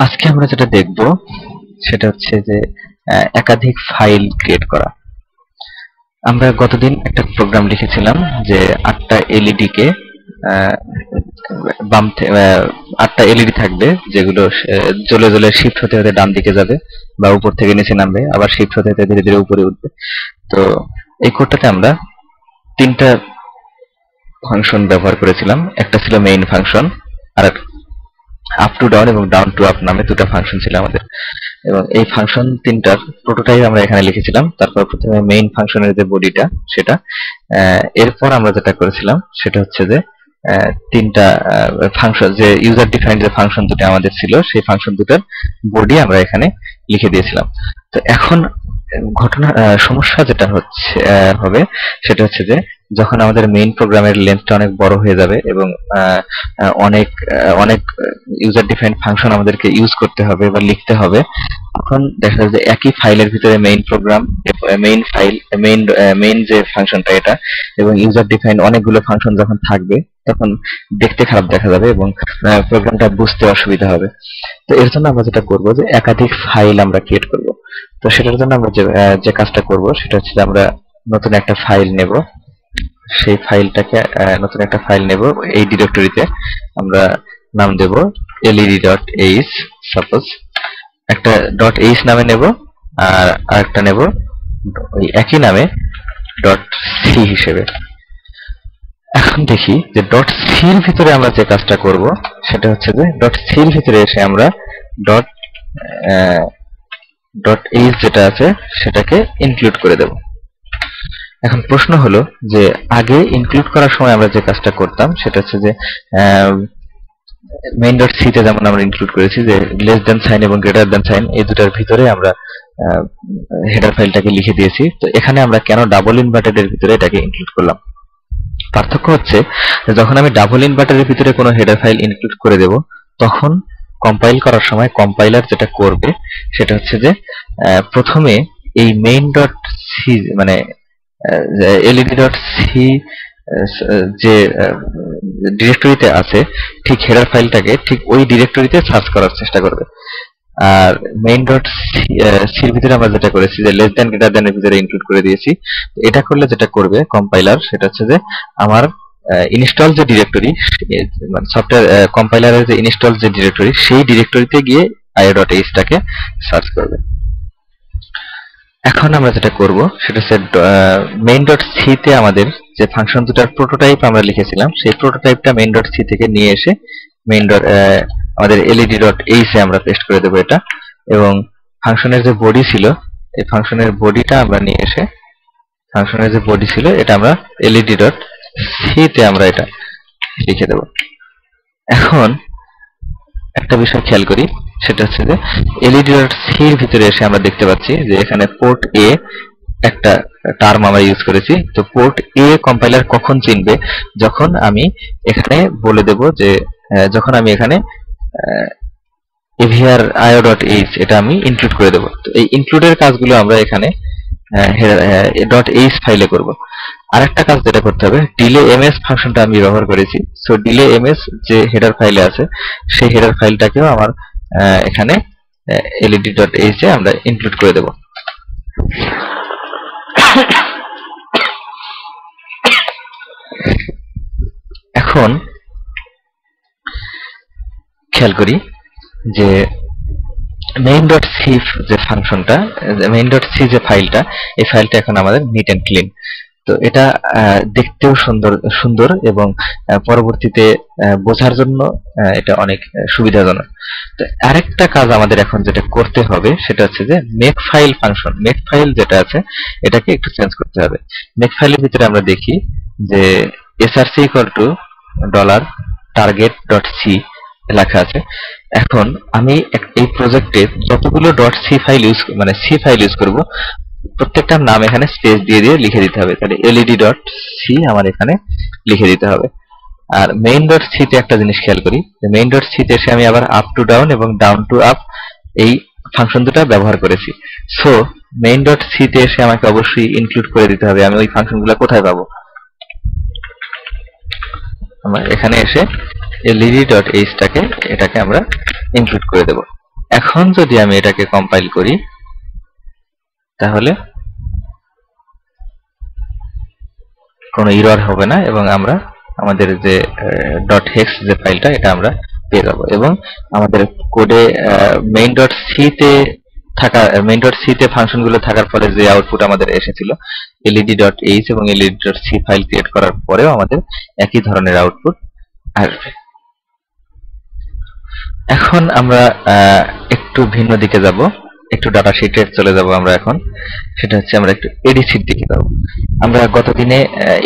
আজকে আমরা যেটা দেখব সেটা হচ্ছে যে একাধিক ফাইল ক্রিয়েট করা। আমরা গতদিন একটা প্রোগ্রাম লিখেছিলাম যে 8টা এলইডি কে বাম 8টা এলইডি থাকবে যেগুলো জ্বলে জ্বলে শিফট হতে হতে ডান দিকে যাবে বা উপর থেকে নিচে নামবে, আবার শিফট হতে হতে ধীরে ধীরে উপরে উঠবে। তো এই কোডটাতে আমরা 3টা ফাংশন ব্যবহার করেছিলাম। একটা ছিল মেইন ফাংশন, আর আপ টু ডাউন এবং ডাউন টু আপ নামে দুটো ফাংশন ছিল আমাদের, এবং এই ফাংশন তিনটার প্রোটোটাইপ আমরা এখানে লিখেছিলাম। তারপর প্রথমে মেইন ফাংশনের যে বডিটা সেটা, এরপর আমরা যেটা করেছিলাম সেটা হচ্ছে যে তিনটা ফাংশন, যে ইউজার ডিফাইন্ড যে ফাংশন দুটো আমাদের ছিল সেই ফাংশন দুটোর বডি আমরা এখানে লিখে দিয়েছিলাম। তো এখন সমস্যা যেটা হবে সেটা হচ্ছে যে যখন আমাদের মেইন প্রোগ্রামের লেন্থটা অনেক বড় হয়ে যাবে এবং অনেক অনেক ইউজার ডিফাইন্ড ফাংশন আমাদেরকে ইউজ করতে হবে বা লিখতে হবে, তখন দেখা যাবে যে একই ফাইলের ভিতরে main program, main file, main যে ফাংশনটা এটা এবং ইউজার ডিফাইন্ড অনেকগুলো ফাংশন যখন থাকবে তখন দেখতে খারাপ দেখা যাবে এবং প্রোগ্রামটা বুঝতে অসুবিধা হবে। তো এর জন্য আমরা যেটা করব যে একাধিক ফাইল আমরা ক্রিয়েট করব। তো সেটার জন্য আমরা যে কাজটা করব সেটা হচ্ছে যে আমরা নতুন একটা ফাইল নেব। সেই ফাইলটাকে নতুন একটা ফাইল নেব, এই ডিরেক্টরিতে আমরা নাম দেব led.h, সাপোজ একটা .h নামে নেব, আর আরেকটা নেব ওই একই নামে .c হিসেবে। এখন দেখি যে .c এর ভিতরে আমরা যে কাজটা করব সেটা হচ্ছে যে .c এর ভিতরে এসে আমরা .h যেটা আছে সেটাকে ইনক্লুড করে দেব। এখন প্রশ্ন হলো যে আগে ইনক্লুড করার সময় আমরা যে কাজটা করতাম সেটা হচ্ছে যে main.c তে যেমন আমরা ইনক্লুড করেছি যে লেস দ্যান সাইন এবং গ্রেটার দ্যান সাইন, এই দুটার ভিতরে আমরা হেডার ফাইলটাকে লিখে দিয়েছি। তো এখানে আমরা কেন ডাবল ইনভার্টেডের ভিতরে এটাকে ইনক্লুড করলাম? পার্থক্য হচ্ছে যখন আমি ডাবল ইনভার্টারের ভিতরে কোনো হেডার ফাইল ইনক্লুড করে দেব তখন কম্পাইল করার সময় কম্পাইলার যেটা করবে সেটা হচ্ছে যে প্রথমে এই main.c মানে led.c যে ডিরেক্টরিতে আছে ঠিক হেডার ফাইলটাকে ঠিক ওই ডিরেক্টরিতে সার্চ করার চেষ্টা করবে। আর main.c এর ভিতরে আমরা যেটা করেছি যে লেস দ্যান গ্রেটার দ্যান এর ভিতরে ইনক্লুড করে দিয়েছি। এটা করলে যেটা করবে কম্পাইলার সেটা হচ্ছে যে আমার ইনস্টল যে ডিরেক্টরি, মানে সফটওয়্যার কম্পাইলারের যে ইনস্টল যে ডিরেক্টরি সেই ডিরেক্টরিতে গিয়ে io.h টাকে সার্চ করবে। এখন আমরা যেটা করব সেটা হচ্ছে main.c তে আমাদের যে ফাংশন দুটার প্রোটোটাইপ আমরা লিখেছিলাম সেই প্রোটোটাইপটা main.c থেকে নিয়ে এসে আমাদের led.h এ আমরা পেস্ট করে দেব এটা, এবং ফাংশনের যে বডি ছিল এই ফাংশনের বডিটা আমরা নিয়ে এসে ফাংশনের যে বডি ছিল এটা আমরা led.c তে আমরা এটা লিখে দেব। এখন একটা বিষয় খেয়াল করি সেটা হচ্ছে যে led.c এর ভিতরে এসে আমরা দেখতে পাচ্ছি যে এখানে পোর্ট এ একটা টার্ম আমরা ইউজ করেছি। তো পোর্ট এ কম্পাইলার কখন চিনবে? যখন আমি এখানে বলে দেব যে যখন আমি এখানে avr io.h এটা আমি ইনক্লুড করে দেব। তো এই ইনক্লুডের কাজগুলো আমরা এখানে .h ফাইলে করব। আরেকটা কাজ যেটা করতে হবে, delay-ms ফাংশনটা আমি ব্যবহার করেছি। সো delay-ms যে হেডার ফাইলে আছে সেই হেডার ফাইলটাকেও আমার এখানে led.h এ আমরা ইনক্লুড করে দেব। এখন খেয়াল করি যে main.c যে ফাংশনটা, main.c যে ফাইলটা, এই ফাইলটা এখন আমাদের নিট এন্ড ক্লিন। তো এটা দেখতেও সুন্দর এবং পরবর্তীতে বোঝার জন্য এটা অনেক সুবিধাজনক। তো আরেকটা কাজ আমাদের এখন যেটা করতে হবে সেটা হচ্ছে যে make file function, make file যেটা আছে এটাকে একটু চেঞ্জ করতে হবে। মেক ফাইলের ভিতরে আমরা দেখি যে src $target.c লেখা আছে। এখন আমি এই প্রজেক্টে যতগুলো .c ফাইল ইউজ করব প্রত্যেকটার নাম এখানে স্পেস দিয়ে দিয়ে লিখে দিতে হবে। তাহলে led.c আমার এখানে লিখে দিতে হবে। আর main.c তে একটা জিনিস খেয়াল করি যে main.c তে এসে আমি আবার আপ টু ডাউন এবং ডাউন টু আপ এই ফাংশন দুটো ব্যবহার করেছি। সো main.c তে এসে আমাকে অবশ্যই ইনক্লুড করে দিতে হবে আমি ওই ফাংশনগুলো কোথায় পাবো। আমরা এখানে এসে led.h টাকে এটাকে আমরা ইনক্লুড করে দেব। এখন যদি আমি এটাকে কম্পাইল করি তাহলে কোনো এরর হবে না এবং আমরা আমাদের যে .hex যে ফাইলটা এটা আমরা পেয়ে যাব এবং আমাদের কোডে main.c তে থাকা main.c তে ফাংশনগুলো থাকার ফলে যে আউটপুট আমাদের এসেছিল led.h এবং led.c ফাইল ক্রিয়েট করার পরেও আমাদের একই ধরনের আউটপুট আসবে। এখন আমরা একটু ভিন্ন দিকে যাব, একটু ডাটা শিটে চলে যাব আমরা এখন। সেটা হচ্ছে আমরা একটু এডিসির দিকে যাব। আমরা গতদিনে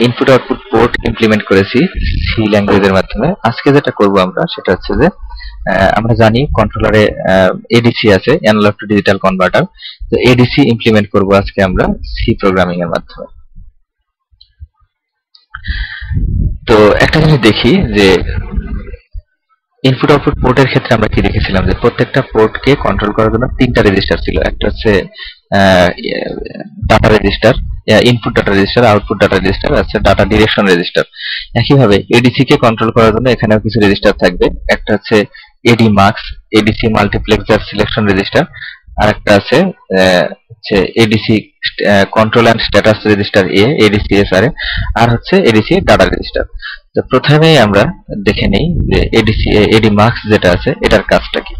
ইনপুট আউটপুট পোর্ট ইমপ্লিমেন্ট করেছি সি ল্যাঙ্গুয়েজের মাধ্যমে। আজকে যেটা করব আমরা সেটা হচ্ছে যে আমরা জানি কন্ট্রোলারে এডিসি আছে, অ্যানালগ টু ডিজিটাল কনভার্টার। তো এডিসি ইমপ্লিমেন্ট করব আজকে আমরা সি প্রোগ্রামিং এর মাধ্যমে। তো একটা জিনিস দেখি যে ইনপুট আউটপুট পোর্টের ক্ষেত্রে আমরা কি দেখেছিলাম যে প্রত্যেকটা পোর্টকে কন্ট্রোল করার জন্য তিনটা রেজিস্টার ছিল। একটা হচ্ছে data register, input data register, output data register, আছে ডাটা ডিরেকশন রেজিস্টার। একইভাবে এডিসি কে কন্ট্রোল করার জন্য এখানেও কিছু রেজিস্টার থাকবে। একটা হচ্ছে AD MUX, ADC multiplexer selection register, আর একটা আছে ADC control and status register A, ADC SRA, আর হচ্ছে এডিসি ডাটা রেজিস্টার। তো প্রথমেই আমরা দেখে নেই যে এডি মার্কস যেটা আছে এটার কাজটা কি।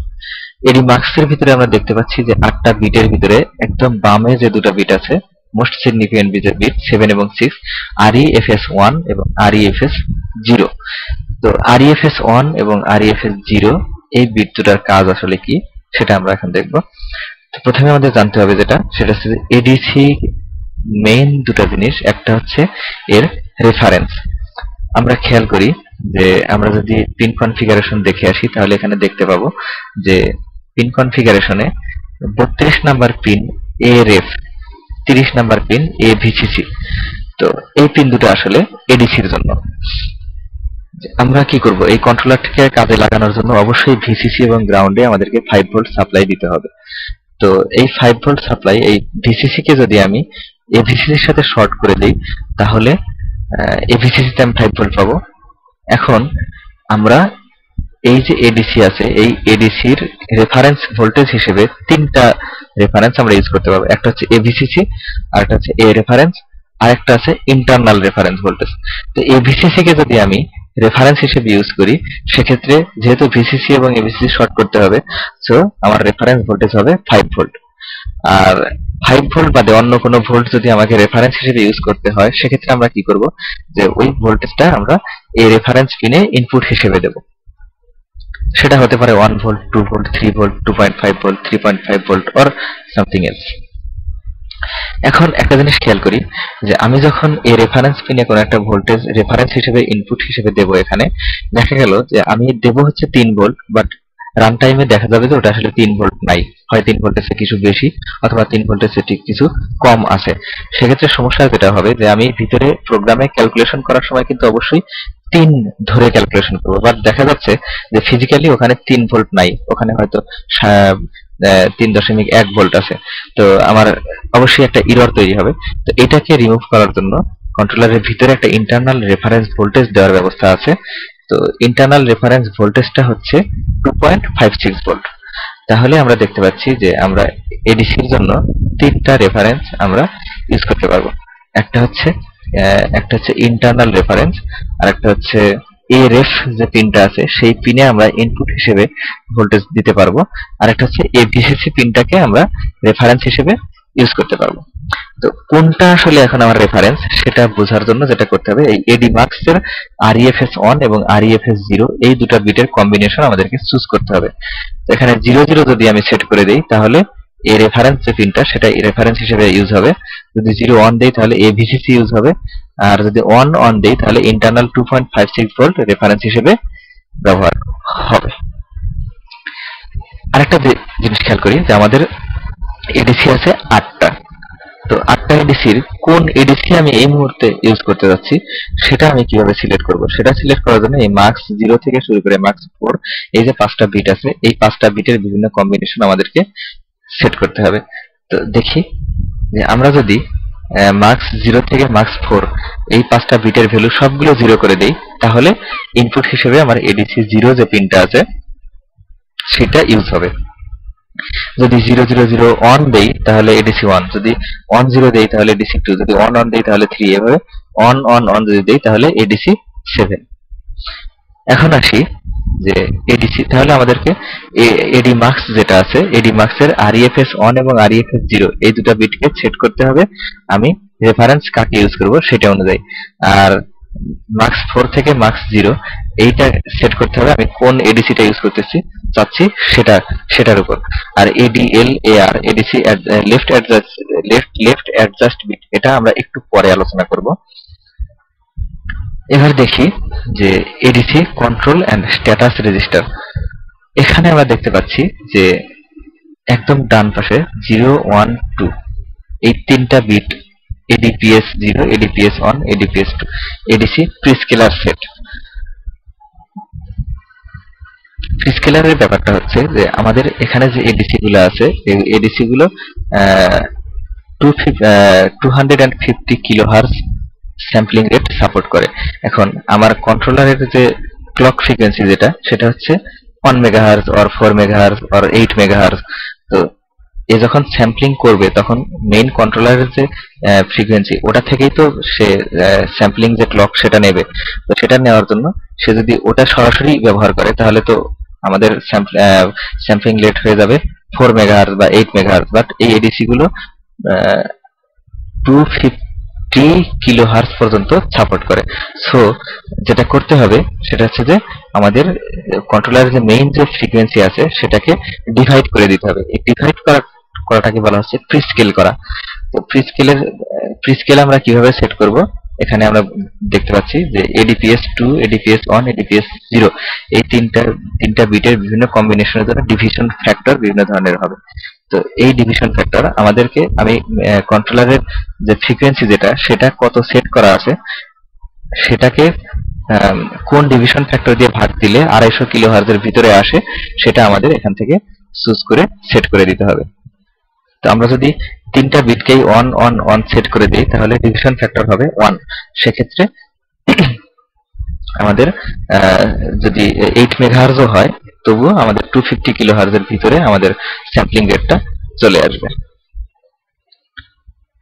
এডি মার্কস এর ভিতরে আমরা দেখতে পাচ্ছি যে 8টা বিটের ভিতরে একদম বামে যে দুটো বিট আছে মোস্ট সিগনিফিকেন্ট বিট 7 এবং 6, REFS1 এবং REFS0। তো REFS1 এবং REFS0 এই বিট দুটার কাজ আসলে কি সেটা আমরা এখন দেখব। তো প্রথমে আমাদের জানতে হবে সেটা হচ্ছে এডিসি মেইন দুটো জিনিস। একটা হচ্ছে এর রেফারেন্স। আমরা খেয়াল করি যে আমরা যদি পিন কনফিগারেশন দেখে আসি তাহলে এখানে দেখতে পাবো যে পিন কনফিগারেশনে 32 number pin ARF, 30 number pin AVCC। তো এই পিন দুটো আসলে এডিসির জন্য। আমরা কি করব, এই কন্ট্রোলারটিকে কাজে লাগানোর জন্য অবশ্যই ভিসিসি এবং গ্রাউন্ডে আমাদেরকে 5 ভোল্ট সাপ্লাই দিতে হবে। তো এই 5 ভোল্ট সাপ্লাই এই ভিসিসি কে যদি আমি এভিসিসি এর সাথে শর্ট করে দেই তাহলে এভিসিসি তে আমি 5 ভোল্ট পাবো। এখন আমরা এই যে এডিসি আছে এই এডিসির রেফারেন্স ভোল্টেজ হিসেবে তিনটা রেফারেন্স আমরা ইউজ করতে পারবো। একটা হচ্ছে এভিসিসি, আরেকটা হচ্ছে এ রেফারেন্স, আরেকটা আছে ইন্টারনাল রেফারেন্স ভোল্টেজ। তো এভিসিসি কে যদি আমি রেফারেন্স হিসেবে ইউজ করি সেক্ষেত্রে যেহেতু ভিসিসি এবং এভিসিসি শর্ট করতে হবে, সো আমার রেফারেন্স ভোল্টেজ হবে 5 ভোল্ট। আর 5 ভোল্ট বাদে অন্য কোনো ভোল্ট যদি আমাকে রেফারেন্স হিসেবে ইউজ করতে হয় সেক্ষেত্রে আমরা কি করব যে ওই ভোল্টেজটা আমরা এই রেফারেন্স পিনে ইনপুট হিসেবে দেব। সেটা হতে পারে 1 volt, 2 volt, 3 volt, 2.5 volt, 3.5 volt or something else. এখন একটা জিনিস খেয়াল করি যে আমি যখন এই রেফারেন্স পিনে কোনো একটা ভোল্টেজ রেফারেন্স হিসেবে ইনপুট হিসেবে দেব, এখানে দেখা গেল যে আমি দেব হচ্ছে 3 ভোল্ট, বাট রান টাইমে দেখা যাবে যে ওটা আসলে 3 ভোল্ট নাই, হয় 3 ভোল্টের চেয়ে কিছু বেশি অথবা 3 ভোল্টের চেয়ে কিছু কম আছে। সেক্ষেত্রে সমস্যা যেটা হবে যে আমি ভিতরে প্রোগ্রামে ক্যালকুলেশন করার সময় কিন্তু অবশ্যই 3 ধরে ক্যালকুলেশন করবো, বাট দেখা যাচ্ছে যে ফিজিক্যালি ওখানে 3 ভোল্ট নাই, ওখানে হয়তো 3.1 ভোল্ট আছে। তো আমার অবশ্যই একটা এরর তৈরি হবে। তো এটাকে রিমুভ করার জন্য কন্ট্রোলারের ভিতরে একটা ইন্টারনাল রেফারেন্স ভোল্টেজ দেওয়ার ব্যবস্থা আছে। তো ইন্টারনাল রেফারেন্স ভোল্টেজটা হচ্ছে 2.56 ভোল্ট। তাহলে আমরা দেখতে পাচ্ছি যে আমরা এডিসির জন্য তিনটা রেফারেন্স আমরা ইউজ করতে পারবো। একটা হচ্ছে ইন্টারনাল রেফারেন্স, আর একটা হচ্ছে ARF যে পিনটা আছে সেই পিনে আমরা ইনপুট হিসেবে ভোল্টেজ দিতে পারবো, আর একটা হচ্ছে AVCC পিনটাকে আমরা রেফারেন্স হিসেবে ইউজ করতে পারবো। তো কোনটা আসলে এখন আমার রেফারেন্স সেটা বোঝার জন্য যেটা করতে হবে এই এডি মার্কস এর REFS1 এবং REFS0 এই দুটো বিটের কম্বিনেশন আমাদেরকে চুজ করতে হবে। এখানে 00 যদি আমি সেট করে দেই তাহলে এই রেফারেন্স যে পিনটা সেটা রেফারেন্স হিসেবে ইউজ হবে। যদি 01 দেই তাহলে AVCC ইউজ হবে, আর যদি 1 অন দেই তাহলে ইন্টারনাল 2.56 ভোল্ট রেফারেন্স হিসেবে ব্যবহার হবে। আরেকটা জিনিস খেয়াল করি যে আমাদের এডিসি আছে 8টা। তো 8টা এডিসির কোন এডিসি আমি এই মুহূর্তে ইউজ করতে যাচ্ছি সেটা আমি কিভাবে সিলেক্ট করব, সেটা সিলেক্ট করার জন্য এই মার্কস 0 থেকে শুরু করে মার্কস 4 এই যে 5টা বিট আছে এই 5টা বিটের বিভিন্ন কম্বিনেশন আমাদেরকে সেট করতে হবে। তো দেখি যে আমরা যদি মার্কস 0 থেকে মার্কস 4 এই 5টা বিটের ভ্যালু সবগুলো 0 করে দেই তাহলে ইনপুট হিসেবে আমার এডিসি 0 যে পিনটা আছে সেটা ইউজ হবে। যদি 000 অন দেই তাহলে এডিসি 1, যদি 10 দেই তাহলে এডিসি 2, যদি অন দেই তাহলে 3, এভাবে অন যদি দেই তাহলে এডিসি 7। এখন আসি যে এডিসি, তাহলে আমাদেরকে এডি মার্কস যেটা আছে, এডি মার্কস এর আরইএফএস অন এবং আরইএফএস 0 এই দুটো বিটকে সেট করতে হবে আমি রেফারেন্স কাকে ইউজ করব সেটা অনুযায়ী। আর মার্কস 4 থেকে মার্কস 0 এইটা সেট করতে হবে আমি কোন এডিসিটা ইউজ করতেছি চাচ্ছি সেটার উপর। আর ADLAR ADC left adjust bit, এটা আমরা একটু পরে আলোচনা করব। এবার দেখি যে ADC control and status register. এখানে আমরা দেখতে পাচ্ছি যে একদম ডান পাশে 0, 1, 2 এই তিনটা বিট এডিপিএস 0, এডিপিএস 1, এডিপিএস 2 এডিসি প্রিস্কেলার সেট। প্রিস্কেলারের ব্যাপারটা হচ্ছে যে আমাদের এখানে যে এডিসি গুলো আছে এই এডিসি গুলো 250 কিলোহার্জ স্যাম্পলিং রেট সাপোর্ট করে। এখন আমার কন্ট্রোলারের যে ক্লক ফ্রিকোয়েন্সি যেটা সেটা হচ্ছে 1 megahertz or 4 megahertz or 8 megahertz. তো এ যখন স্যাম্পলিং করবে তখন মেইন কন্ট্রোলারের যে ফ্রিকোয়েন্সি ওটা থেকেই তো সে স্যাম্পলিং যে ক্লক সেটা নেবে। তো সেটা নেওয়ার জন্য সে যদি ওটা সরাসরি ব্যবহার করে তাহলে তো আমাদের স্যাম্পলিং রেট হয়ে যাবে 4 মেগাহার্জ বা 8 মেগাহার্জ। বাট এই এডিসি গুলো 250 কিলোহার্জ পর্যন্ত সাপোর্ট করে। সো যেটা করতে হবে সেটা হচ্ছে যে আমাদের কন্ট্রোলারের যে মেইন যে ফ্রিকোয়েন্সি আছে সেটাকে ডিভাইড করে দিতে হবে। এই ডিভাইড করাটাকে বলা হচ্ছে প্রিস্কেল করা। তো প্রিস্কেল আমরা কিভাবে সেট করব, এখানে আমরা দেখতে পাচ্ছি যে এডিপিএস 2, এডিপিএস 1, এডিপিএস 0 এই তিনটা বিটের বিভিন্ন কম্বিনেশনের জন্য ডিভিশন ফ্যাক্টর বিভিন্ন ধরনের হবে। তো এই ডিভিশন ফ্যাক্টর আমাদেরকে আমি কন্ট্রোলারের যে ফ্রিকোয়েন্সি যেটা সেটা কত সেট করা আছে সেটাকে কোন ডিভিশন ফ্যাক্টর দিয়ে ভাগ দিলে 250 কিলোহার্জের ভিতরে আসে সেটা আমাদের এখান থেকে চুজ করে সেট করে দিতে হবে। তো আমরা যদি তিনটা বিটকেই অন সেট করে দিই তাহলে ডিভিশন ফ্যাক্টর হবে 1। সেক্ষেত্রে আমাদের যদি 8 মেগাহার্জও হয় তবুও আমাদের 250 কিলোহার্জের ভিতরে আমাদের স্যাম্পলিং রেটটা চলে আসবে।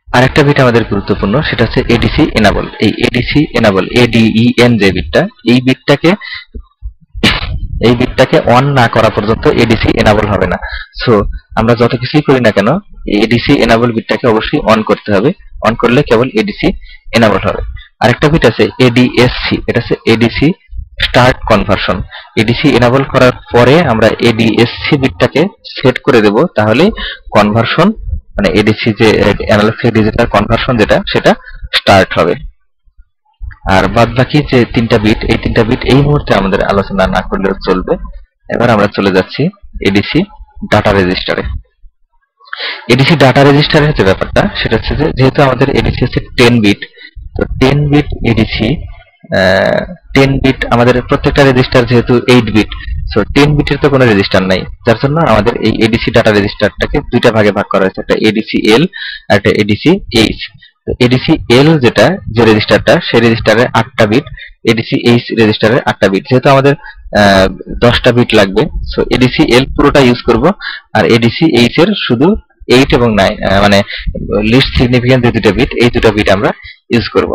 আরেকটা বিট আমাদের গুরুত্বপূর্ণ, সেটা হচ্ছে এডিসি এনাবল। এই এডিসি এনাবল এডিইএন যে বিটটা, এই বিটটাকে অন না করা পর্যন্ত এডিসি এনাবল হবে না। সো আমরা যত কিছুই করি না কেন এডিসি এনাবল বিটটাকে অবশ্যই অন করতে হবে। অন করলে কেবল এডিসি এনাবল হবে। আরেকটা বিট আছে এডিএসসি, এটা হচ্ছে ADC start conversion. ADC enable করার পরে আমরা এডিএসসি বিটটাকে সেট করে দেব, তাহলে কনভার্সন মানে এডিসি যে অ্যানালগ থেকে ডিজিটাল কনভার্সন যেটা সেটা স্টার্ট হবে। আর বাদ বাকি যে তিনটা বিট, এই তিনটা বিট এই মুহূর্তে আমাদের আলোচনা না করলেও চলবে। এবার আমরা চলে যাচ্ছি এডিসি ডাটা রেজিস্টারে। এডিসি ডাটা রেজিস্টারের যে ব্যাপারটা সেটা হচ্ছে যে যেহেতু আমাদের এডিসি হচ্ছে 10 বিট, তো 10 বিট এডিসি 10 বিট আমাদের প্রত্যেকটা রেজিস্টার যেহেতু 8 বিট, সো 10 বিটের তো কোনো রেজিস্টার নাই, যার জন্য আমাদের এই এডিসি ডাটা রেজিস্টারটাকে দুইটা ভাগে ভাগ করা হয়েছে, একটা এডিসি এল আর একটা এডিসি এইচ। তো এডিসি এল যেটা যে রেজিস্টারটা সেই রেজিস্টারে 8টা বিট, এডিসি এইচ রেজিস্টারে 8টা বিট। যেহেতু আমাদের 10টা বিট লাগবে, সো এডিসি এল পুরোটা ইউজ করব আর এডিসি এইচ এর শুধু 8 এবং 9 মানে লিস্ট সিগনিফিকেন্ট যে দুটো বিট, এই দুটো বিট আমরা ইউজ করব।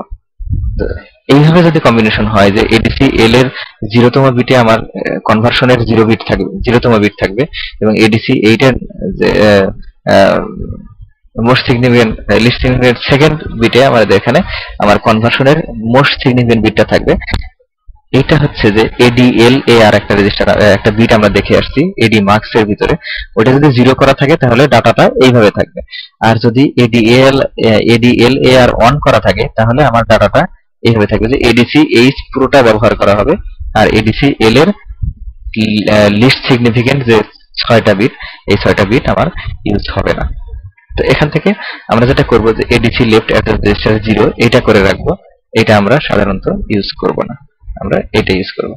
তো এইভাবে যদি কম্বিনেশন হয় যে এডিসি এল এর 0তম বিটে আমার কনভার্সনের 0তম বিট থাকবে এবং এডিসি 8 এর যে most significant list significant second বিটে আমাদের এখানে আমার কনভার্সনের মোস্ট সিগনিফিকেন্ট বিটটা থাকবে। এটা হচ্ছে যে এডিএল এ আর একটা রেজিস্টার একটা বিট আমরা দেখে আসছি এডি মার্কস এর ভিতরে, ওটা যদি 0 করা থাকে তাহলে ডাটাটা এইভাবে থাকবে। আর যদি এডিএল এ আর অন করা থাকে তাহলে আমার ডাটাটা এইভাবে থাকবে যে এডিসি এইচ পুরোটা ব্যবহার করা হবে আর এডিসি এল এর লিস্ট সিগনিফিকেন্ট যে 6টা বিট, এই 6টা বিট আমার ইউজ হবে না। তো এখান থেকে আমরা যেটা করব যে এডিসি লেফট অ্যাড্রেস রেজিস্টার 0 এটা করে রাখবো, এটা আমরা সাধারণত ইউজ করব না, আমরা এটা ইউজ করব।